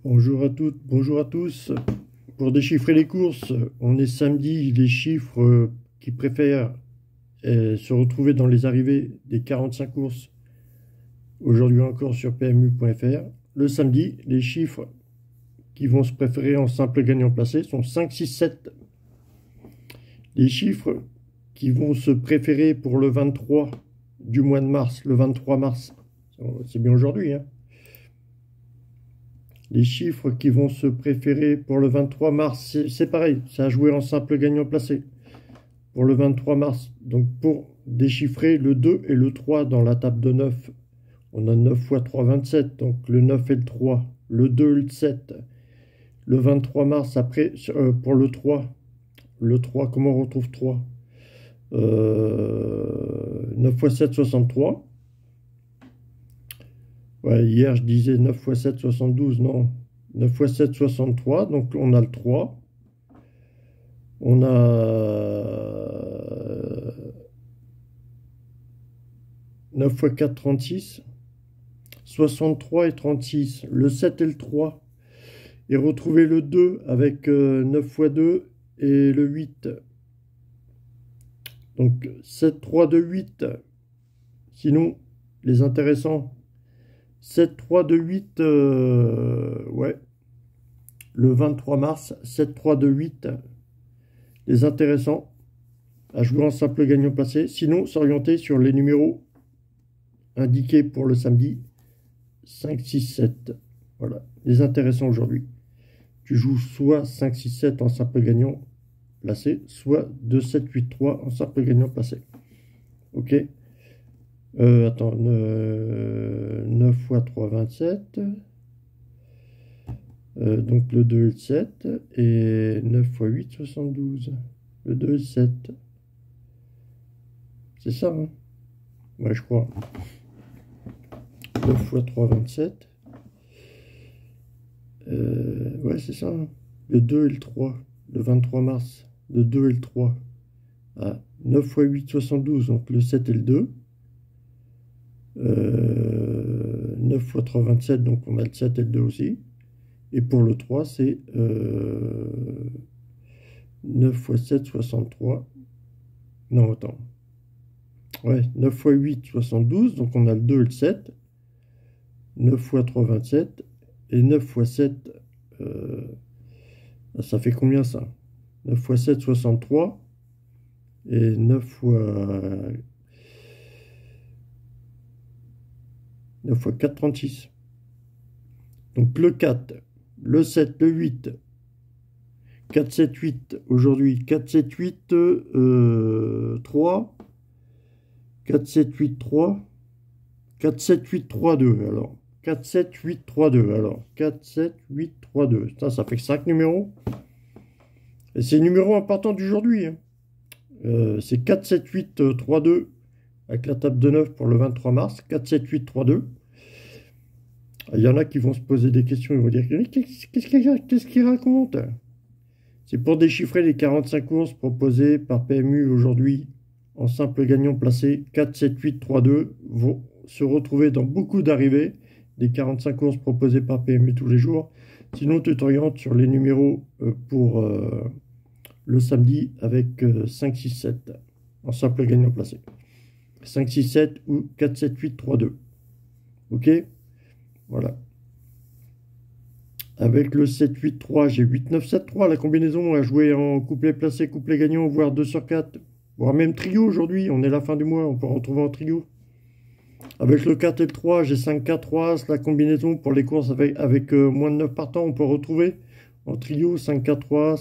Bonjour à toutes, bonjour à tous. Pour déchiffrer les courses, on est samedi. Les chiffres qui préfèrent se retrouver dans les arrivées des 45 courses, aujourd'hui encore sur PMU.fr. Le samedi, les chiffres qui vont se préférer en simple gagnant placé sont 5, 6, 7. Les chiffres qui vont se préférer pour le 23 du mois de mars, le 23 mars, c'est bien aujourd'hui, hein. Les chiffres qui vont se préférer pour le 23 mars, c'est pareil, c'est à jouer en simple gagnant placé. Pour le 23 mars, donc pour déchiffrer le 2 et le 3 dans la table de 9, on a 9 x 3, 27, donc le 9 et le 3, le 2 et le 7. Le 23 mars, après, pour le 3, comment on retrouve 3 9 x 7, 63. Ouais, hier, je disais 9 x 7, 72. Non, 9 x 7, 63. Donc, on a le 3. On a 9 x 4, 36. 63 et 36. Le 7 et le 3. Et retrouver le 2 avec 9 x 2 et le 8. Donc, 7, 3, 2, 8. Sinon, les intéressants... 7, 3, 2, 8, ouais, le 23 mars, 7, 3, 2, 8, les intéressants, à jouer en simple gagnant placé. Sinon, s'orienter sur les numéros indiqués pour le samedi, 5, 6, 7, voilà, les intéressants aujourd'hui. Tu joues soit 5, 6, 7 en simple gagnant placé, soit 2, 7, 8, 3 en simple gagnant placé. Ok. Attends, 9 x 3, 27. Donc le 2 et le 7. Et 9 x 8, 72. Le 2 et le 7. C'est ça, hein? Ouais, je crois. 9 x 3, 27. Ouais, c'est ça, hein? Le 2 et le 3. Le 23 mars. Le 2 et le 3. Ah, 9 x 8, 72. Donc le 7 et le 2. 9 x 3, 27, donc on a le 7 et le 2 aussi. Et pour le 3, c'est 9 x 7, 63. Non, attends. Ouais, 9 x 8, 72, donc on a le 2 et le 7. 9 x 3, 27. Et 9 x 7, ça fait combien ça? 9 x 7, 63. Et 9 x 4, 36. Donc le 4, le 7, le 8, 4, 7, 8 aujourd'hui, 4, 7, 8, 3, 4, 7, 8, 3, 4, 7, 8, 3, 2, alors, 4, 7, 8, 3, 2, alors, 4, 7, 8, 3, 2, ça fait 5 numéros, et c'est les numéros importants d'aujourd'hui, hein. C'est 4, 7, 8, 3, 2, avec la table de 9 pour le 23 mars, 4, 7, 8, 3, 2. Il y en a qui vont se poser des questions, ils vont dire qu'est-ce qu'il raconte? C'est pour déchiffrer les 45 courses proposées par PMU aujourd'hui en simple gagnant placé 4, 7, 8, 3, 2 vont se retrouver dans beaucoup d'arrivées des 45 courses proposées par PMU tous les jours. Sinon, tu t'orientes sur les numéros pour le samedi avec 5, 6, 7 en simple gagnant placé. 5, 6, 7 ou 4, 7, 8, 3, 2. Ok? Voilà. Avec le 7, 8, 3, j'ai 8, 9, 7, 3. La combinaison à jouer en couplet placé, couplet gagnant, voire 2 sur 4. Voire même trio aujourd'hui. On est à la fin du mois, on peut retrouver en trio. Avec le 4 et le 3, j'ai 5, 4, 3. La combinaison pour les courses avec moins de 9 partants, on peut retrouver en trio 5, 4, 3.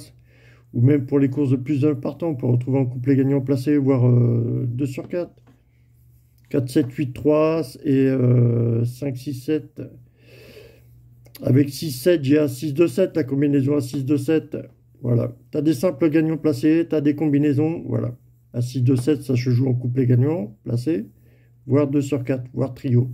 Ou même pour les courses de plus de 9 partants, on peut retrouver en couplet gagnant placé, voire 2 sur 4. 4, 7, 8, 3 et 5, 6, 7. Avec 6, 7, j'ai un 6, 2, 7, la combinaison à 6, 2, 7. Voilà. Tu as des simples gagnants placés, tu as des combinaisons. Voilà. À 6, 2, 7, ça se joue en couplet gagnant placé, voire 2 sur 4, voire trio.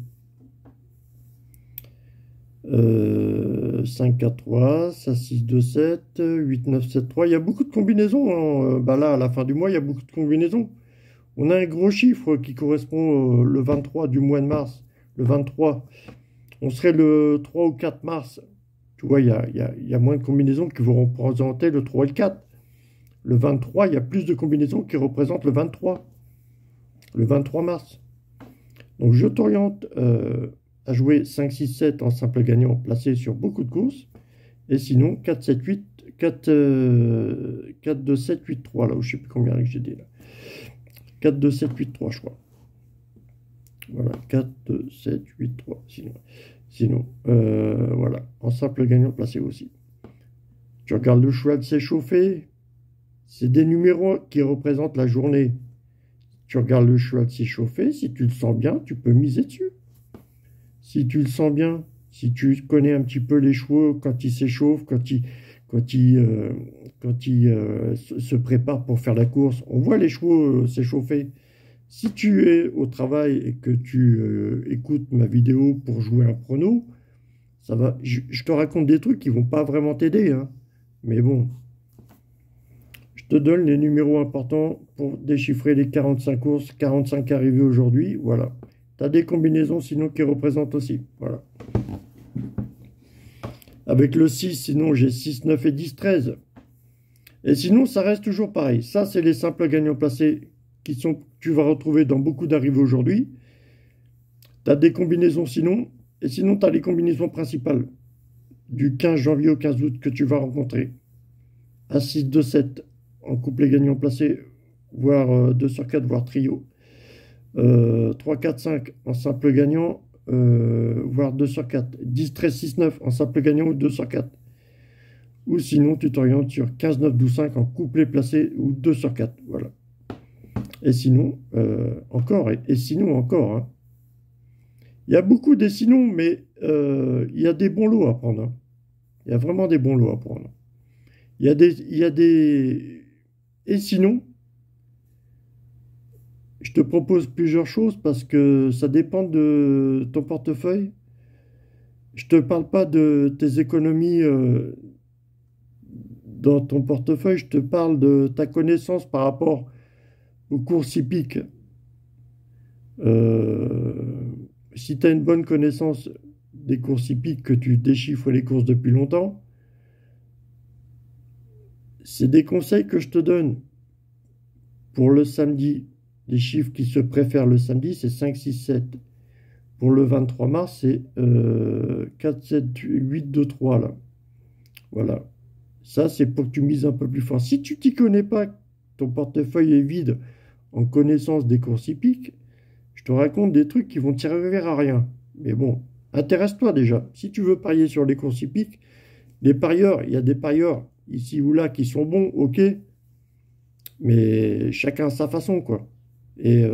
5, 4, 3, ça 6, 2, 7, 8, 9, 7, 3. Il y a beaucoup de combinaisons, hein. Bah là, à la fin du mois, il y a beaucoup de combinaisons. On a un gros chiffre qui correspond le 23 du mois de mars. Le 23, on serait le 3 ou 4 mars. Tu vois, il y a moins de combinaisons qui vont représenter le 3 et le 4. Le 23, il y a plus de combinaisons qui représentent le 23 mars. Donc je t'oriente à jouer 5, 6, 7 en simple gagnant placé sur beaucoup de courses. Et sinon 4, 7, 8, 4, 2, 7, 8, 3, là où je ne sais plus combien que j'ai dit là. 4, 2, 7, 8, 3, je crois. Voilà, 4, 2, 7, 8, 3. Sinon voilà, en simple gagnant placé aussi. Tu regardes le cheval s'échauffer. C'est des numéros qui représentent la journée. Tu regardes le cheval s'échauffer. Si tu le sens bien, tu peux miser dessus. Si tu le sens bien, si tu connais un petit peu les chevaux quand ils s'échauffent, quand ils se préparent pour faire la course, on voit les chevaux s'échauffer. Si tu es au travail et que tu écoutes ma vidéo pour jouer un prono, ça va. Je te raconte des trucs qui vont pas vraiment t'aider, hein. Mais bon, je te donne les numéros importants pour déchiffrer les 45 courses, 45 arrivées aujourd'hui. Voilà. Tu as des combinaisons sinon qui représentent aussi. Voilà. Avec le 6, sinon j'ai 6, 9 et 10, 13. Et sinon, ça reste toujours pareil. Ça, c'est les simples gagnants placés que tu vas retrouver dans beaucoup d'arrivées aujourd'hui. Tu as des combinaisons sinon. Et sinon, tu as les combinaisons principales du 15 janvier au 15 août que tu vas rencontrer. Un 6, 2, 7 en couplet gagnant placé, voire 2 sur 4, voire trio. 3, 4, 5 en simple gagnant, voire 2 sur 4. 10, 13, 6, 9 en simple gagnant ou 2 sur 4. Ou sinon, tu t'orientes sur 15, 9, 12, 5 en couplet placé ou 2 sur 4. Voilà. Et sinon, encore, et sinon encore. Hein. Il y a beaucoup des sinon, mais il y a des bons lots à prendre. Hein. Il y a vraiment des bons lots à prendre. Il y a des... Et sinon, je te propose plusieurs choses parce que ça dépend de ton portefeuille. Je ne te parle pas de tes économies dans ton portefeuille, je te parle de ta connaissance par rapport aux courses hippiques. Si tu as une bonne connaissance des courses hippiques, que tu déchiffres les courses depuis longtemps, c'est des conseils que je te donne pour le samedi. Les chiffres qui se préfèrent le samedi, c'est 5, 6, 7. Pour le 23 mars, c'est 4, 7, 8, 2, 3, là. Voilà. Ça, c'est pour que tu mises un peu plus fort. Si tu t'y connais pas, ton portefeuille est vide en connaissance des courses hippiques, je te raconte des trucs qui vont te servir à rien. Mais bon, intéresse-toi déjà. Si tu veux parier sur les courses hippiques, les parieurs, il y a des parieurs ici ou là qui sont bons, ok, mais chacun à sa façon, quoi. Et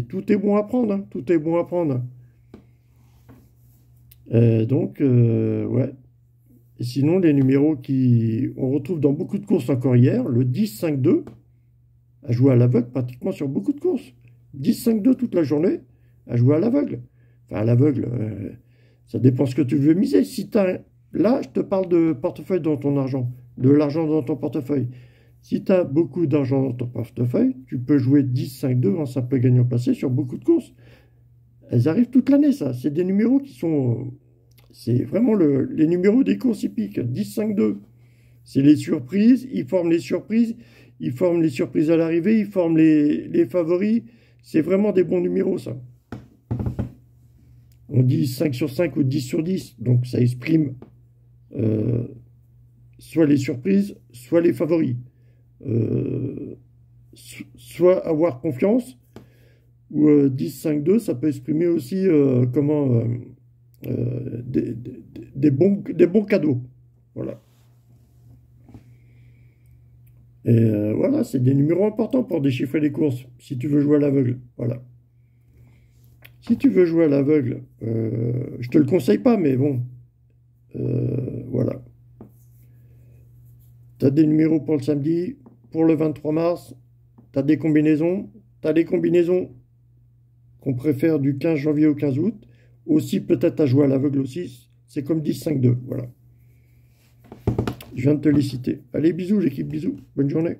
tout est bon à prendre, hein, tout est bon à prendre. Donc, ouais. Et sinon, les numéros on retrouve dans beaucoup de courses encore hier, le 10, 5, 2, à jouer à l'aveugle pratiquement sur beaucoup de courses. 10, 5, 2 toute la journée, à jouer à l'aveugle. Enfin, à l'aveugle, ça dépend ce que tu veux miser. Si là, je te parle de portefeuille dans ton argent, de l'argent dans ton portefeuille. Si tu as beaucoup d'argent dans ton portefeuille, tu peux jouer 10, 5, 2 en simple gagnant placé sur beaucoup de courses. Elles arrivent toute l'année, ça. C'est des numéros qui sont... C'est vraiment les numéros des courses hippiques. 10, 5, 2. C'est les surprises. Ils forment les surprises. Ils forment les surprises à l'arrivée. Ils forment les favoris. C'est vraiment des bons numéros, ça. On dit 5 sur 5 ou 10 sur 10. Donc, ça exprime soit les surprises, soit les favoris. Soit avoir confiance, ou 10, 5, 2, ça peut exprimer aussi des bons cadeaux. Voilà. Et voilà, c'est des numéros importants pour déchiffrer les courses, si tu veux jouer à l'aveugle. Voilà. Si tu veux jouer à l'aveugle, je te le conseille pas, mais bon, voilà. Tu as des numéros pour le samedi, pour le 23 mars, tu as des combinaisons. Tu as des combinaisons qu'on préfère du 15 janvier au 15 août. Aussi, peut-être à jouer à l'aveugle aussi. C'est comme 10, 5, 2. Voilà. Je viens de te les citer. Allez, bisous l'équipe, bisous. Bonne journée.